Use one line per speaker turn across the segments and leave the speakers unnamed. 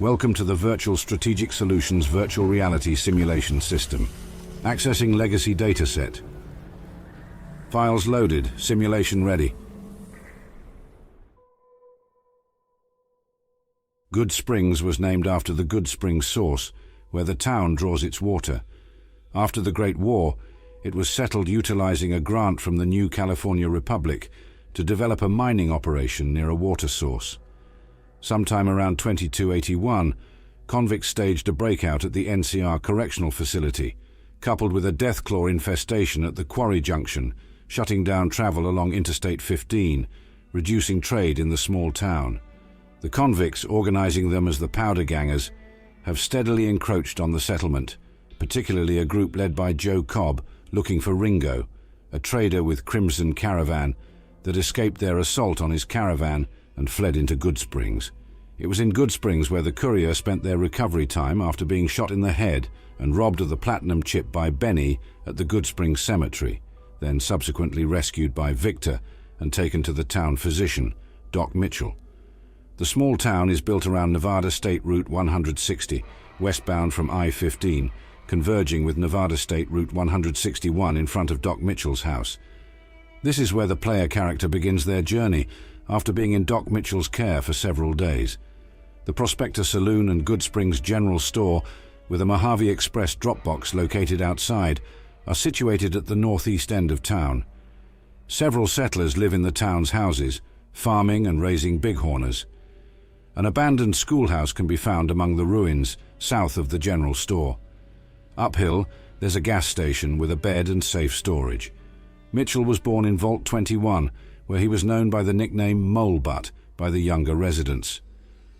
Welcome to the Virtual Strategic Solutions Virtual Reality Simulation System. Accessing Legacy Dataset. Files loaded. Simulation ready. Goodsprings was named after the Goodsprings source, where the town draws its water. After the Great War, it was settled utilizing a grant from the new California Republic to develop a mining operation near a water source. Sometime around 2281, convicts staged a breakout at the NCR Correctional Facility, coupled with a deathclaw infestation at the quarry junction, shutting down travel along Interstate 15, reducing trade in the small town. The convicts, organizing them as the Powder Gangers, have steadily encroached on the settlement, particularly a group led by Joe Cobb looking for Ringo, a trader with Crimson Caravan that escaped their assault on his caravan and fled into Goodsprings. It was in Goodsprings where the courier spent their recovery time after being shot in the head and robbed of the platinum chip by Benny at the Goodsprings Cemetery, then subsequently rescued by Victor and taken to the town physician, Doc Mitchell. The small town is built around Nevada State Route 160, westbound from I-15, converging with Nevada State Route 161 in front of Doc Mitchell's house. This is where the player character begins their journey after being in Doc Mitchell's care for several days. The Prospector Saloon and Goodsprings General Store, with a Mojave Express Dropbox located outside, are situated at the northeast end of town. Several settlers live in the town's houses, farming and raising bighorners. An abandoned schoolhouse can be found among the ruins, south of the general store. Uphill, there's a gas station with a bed and safe storage. Mitchell was born in Vault 21, where he was known by the nickname Mole Butt by the younger residents.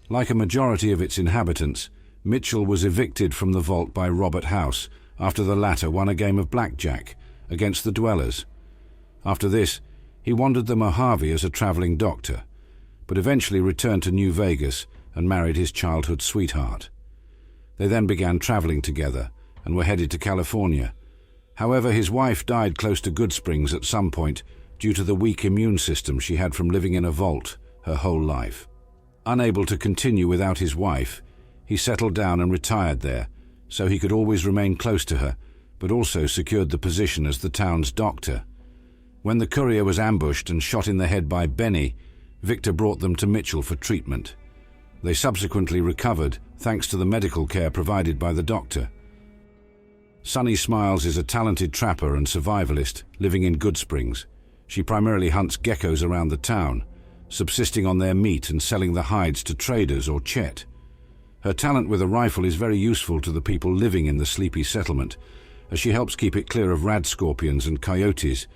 Like a majority of its inhabitants, Mitchell was evicted from the vault by Robert House after the latter won a game of blackjack against the dwellers. After this, he wandered the Mojave as a traveling doctor, but eventually returned to New Vegas and married his childhood sweetheart. They then began traveling together and were headed to California. However, his wife died close to Goodsprings at some point due to the weak immune system she had from living in a vault her whole life. Unable to continue without his wife, he settled down and retired there, so he could always remain close to her, but also secured the position as the town's doctor. When the courier was ambushed and shot in the head by Benny, Victor brought them to Mitchell for treatment. They subsequently recovered, thanks to the medical care provided by the doctor. Sunny Smiles is a talented trapper and survivalist living in Goodsprings. She primarily hunts geckos around the town, subsisting on their meat and selling the hides to traders or chet. Her talent with a rifle is very useful to the people living in the sleepy settlement, as she helps keep it clear of rad scorpions and coyotes,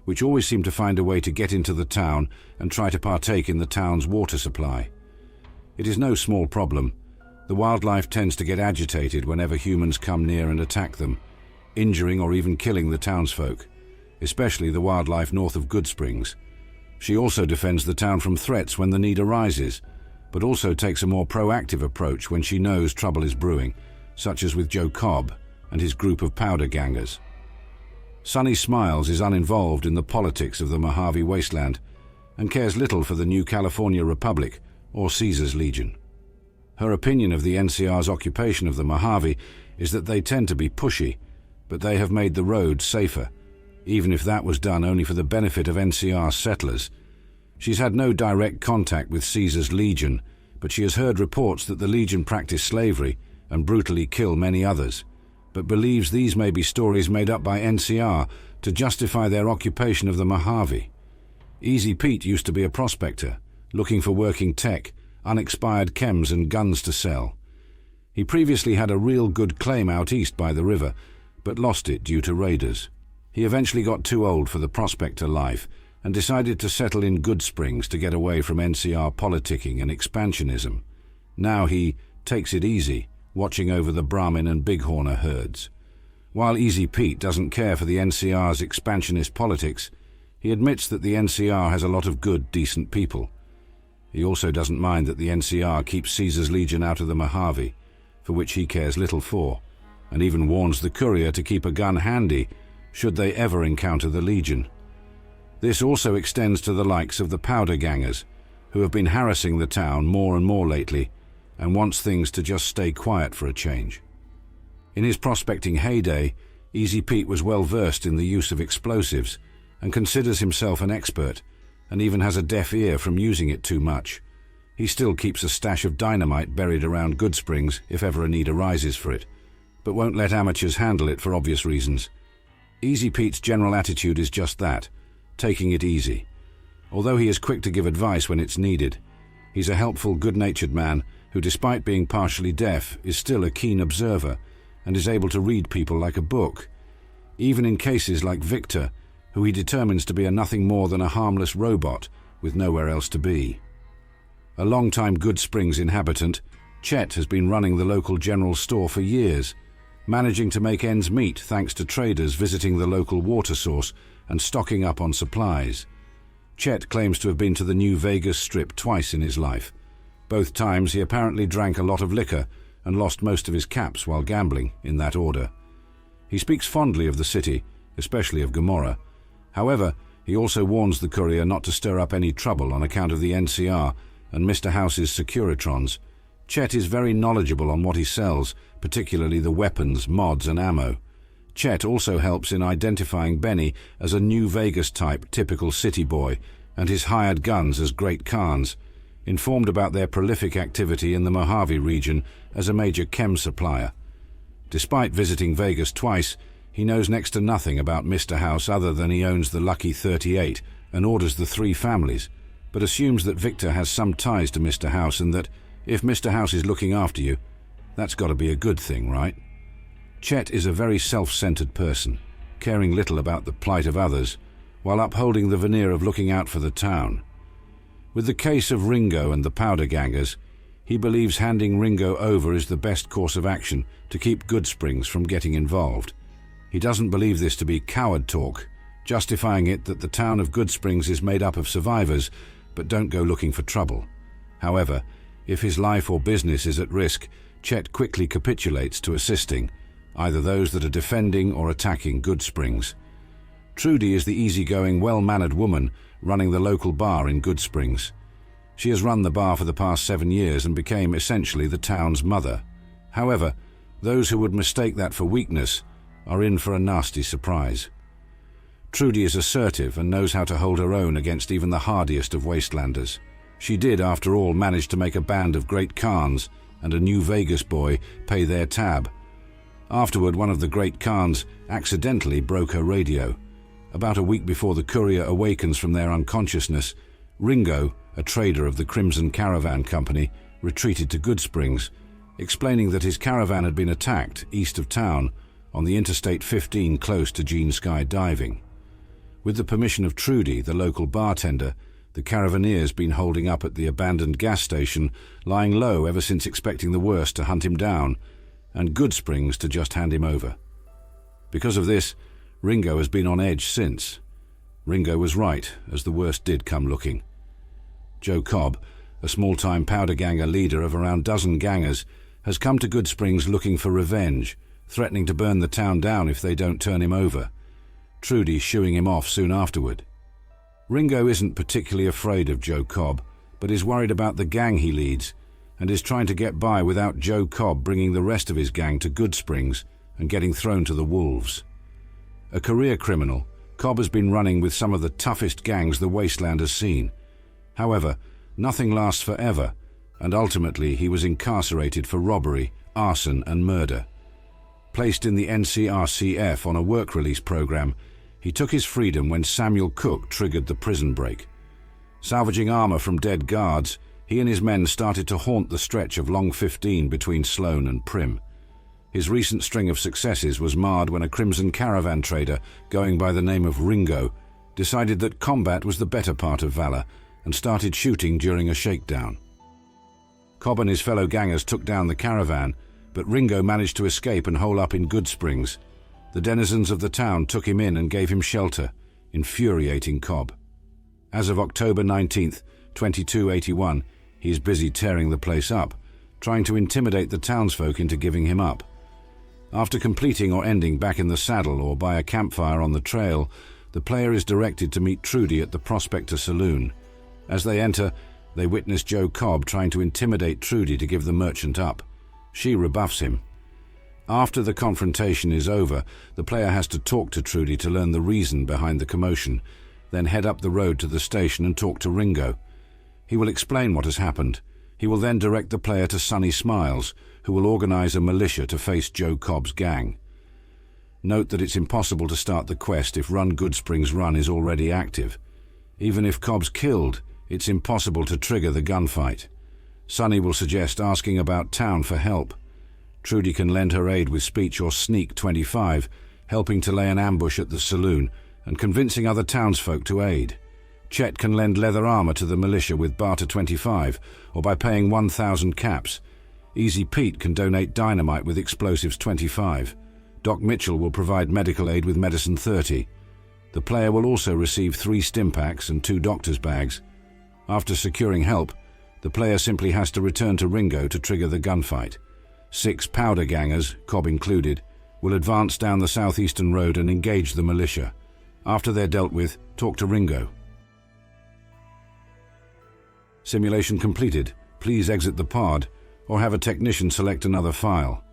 which always seem to find a way to get into the town and try to partake in the town's water supply. It is no small problem. The wildlife tends to get agitated whenever humans come near and attack them, injuring or even killing the townsfolk, especially the wildlife north of Goodsprings. She also defends the town from threats when the need arises, but also takes a more proactive approach when she knows trouble is brewing, such as with Joe Cobb and his group of Powder Gangers. Sunny Smiles is uninvolved in the politics of the Mojave Wasteland and cares little for the new California Republic or Caesar's Legion. Her opinion of the NCR's occupation of the Mojave is that they tend to be pushy, but they have made the roads safer, even if that was done only for the benefit of NCR settlers. She's had no direct contact with Caesar's Legion, but she has heard reports that the Legion practice slavery and brutally kill many others, but believes these may be stories made up by NCR to justify their occupation of the Mojave. Easy Pete used to be a prospector, looking for working tech, unexpired chems and guns to sell. He previously had a real good claim out east by the river, but lost it due to raiders. He eventually got too old for the prospector life and decided to settle in Goodsprings to get away from NCR politicking and expansionism. Now he takes it easy, watching over the Brahmin and Bighorner herds. While Easy Pete doesn't care for the NCR's expansionist politics, he admits that the NCR has a lot of good, decent people. He also doesn't mind that the NCR keeps Caesar's Legion out of the Mojave, for which he cares little for, and even warns the courier to keep a gun handy should they ever encounter the Legion. This also extends to the likes of the Powder Gangers, who have been harassing the town more and more lately, and wants things to just stay quiet for a change. In his prospecting heyday, Easy Pete was well versed in the use of explosives and considers himself an expert, and even has a deaf ear from using it too much. He still keeps a stash of dynamite buried around Goodsprings if ever a need arises for it, but won't let amateurs handle it for obvious reasons. Easy Pete's general attitude is just that, taking it easy. Although he is quick to give advice when it's needed, he's a helpful, good-natured man who, despite being partially deaf, is still a keen observer and is able to read people like a book, even in cases like Victor, who he determines to be a nothing more than a harmless robot with nowhere else to be. A long-time Goodsprings inhabitant, Chet has been running the local general store for years, managing to make ends meet thanks to traders visiting the local water source and stocking up on supplies. Chet claims to have been to the New Vegas Strip twice in his life. Both times he apparently drank a lot of liquor and lost most of his caps while gambling, in that order. He speaks fondly of the city, especially of Gomorrah. However, he also warns the courier not to stir up any trouble on account of the NCR and Mr. House's Securitrons. Chet is very knowledgeable on what he sells, particularly the weapons, mods and ammo. Chet also helps in identifying Benny as a New Vegas-type typical city boy and his hired guns as Great Khans, informed about their prolific activity in the Mojave region as a major chem supplier. Despite visiting Vegas twice, he knows next to nothing about Mr. House other than he owns the Lucky 38 and orders the 3 families, but assumes that Victor has some ties to Mr. House and that, if Mr. House is looking after you, that's got to be a good thing, right? Chet is a very self-centered person, caring little about the plight of others, while upholding the veneer of looking out for the town. With the case of Ringo and the powder gangers, he believes handing Ringo over is the best course of action to keep Goodsprings from getting involved. He doesn't believe this to be coward talk, justifying it that the town of Goodsprings is made up of survivors, but don't go looking for trouble. However, if his life or business is at risk, Chet quickly capitulates to assisting, either those that are defending or attacking Goodsprings. Trudy is the easygoing, well-mannered woman running the local bar in Goodsprings. She has run the bar for the past 7 years and became essentially the town's mother. However, those who would mistake that for weakness are in for a nasty surprise. Trudy is assertive and knows how to hold her own against even the hardiest of wastelanders. She did, after all, manage to make a band of Great Khans and a New Vegas boy pay their tab. Afterward, one of the Great Khans accidentally broke her radio. About a week before the courier awakens from their unconsciousness, Ringo, a trader of the Crimson Caravan Company, retreated to Goodsprings, explaining that his caravan had been attacked east of town on the Interstate 15 close to Gene Sky Diving. With the permission of Trudy, the local bartender, the Caravanier's been holding up at the abandoned gas station, lying low ever since expecting the worst to hunt him down, and Goodsprings to just hand him over. Because of this, Ringo has been on edge since. Ringo was right, as the worst did come looking. Joe Cobb, a small-time powder ganger leader of around a dozen gangers, has come to Goodsprings looking for revenge, threatening to burn the town down if they don't turn him over. Trudy shooing him off soon afterward. Ringo isn't particularly afraid of Joe Cobb, but is worried about the gang he leads, and is trying to get by without Joe Cobb bringing the rest of his gang to Goodsprings and getting thrown to the wolves. A career criminal, Cobb has been running with some of the toughest gangs the Wasteland has seen. However, nothing lasts forever, and ultimately he was incarcerated for robbery, arson and murder. Placed in the NCRCF on a work release program, he took his freedom when Samuel Cook triggered the prison break. Salvaging armor from dead guards, he and his men started to haunt the stretch of Long 15 between Sloan and Prim. His recent string of successes was marred when a Crimson Caravan trader, going by the name of Ringo, decided that combat was the better part of valor and started shooting during a shakedown. Cobb and his fellow gangers took down the caravan, but Ringo managed to escape and hole up in Goodsprings. The denizens of the town took him in and gave him shelter, infuriating Cobb. As of October 19th, 2281, he is busy tearing the place up, trying to intimidate the townsfolk into giving him up. After completing or ending back in the saddle or by a campfire on the trail, the player is directed to meet Trudy at the Prospector Saloon. As they enter, They witness Joe Cobb trying to intimidate Trudy to give the merchant up. She rebuffs him. After the confrontation is over, the player has to talk to Trudy to learn the reason behind the commotion, then head up the road to the station and talk to Ringo. He will explain what has happened. He will then direct the player to Sonny Smiles, who will organize a militia to face Joe Cobb's gang. Note that it's impossible to start the quest if Run Goodsprings Run is already active. Even if Cobb's killed, it's impossible to trigger the gunfight. Sonny will suggest asking about town for help. Trudy can lend her aid with speech or sneak 25, helping to lay an ambush at the saloon and convincing other townsfolk to aid. Chet can lend leather armor to the militia with barter 25, or by paying 1,000 caps. Easy Pete can donate dynamite with explosives 25. Doc Mitchell will provide medical aid with medicine 30. The player will also receive 3 stim packs and 2 doctor's bags. After securing help, the player simply has to return to Ringo to trigger the gunfight. 6 powder gangers, Cobb included, will advance down the southeastern road and engage the militia. After they're dealt with, talk to Ringo. Simulation completed. Please exit the pod, or have a technician select another file.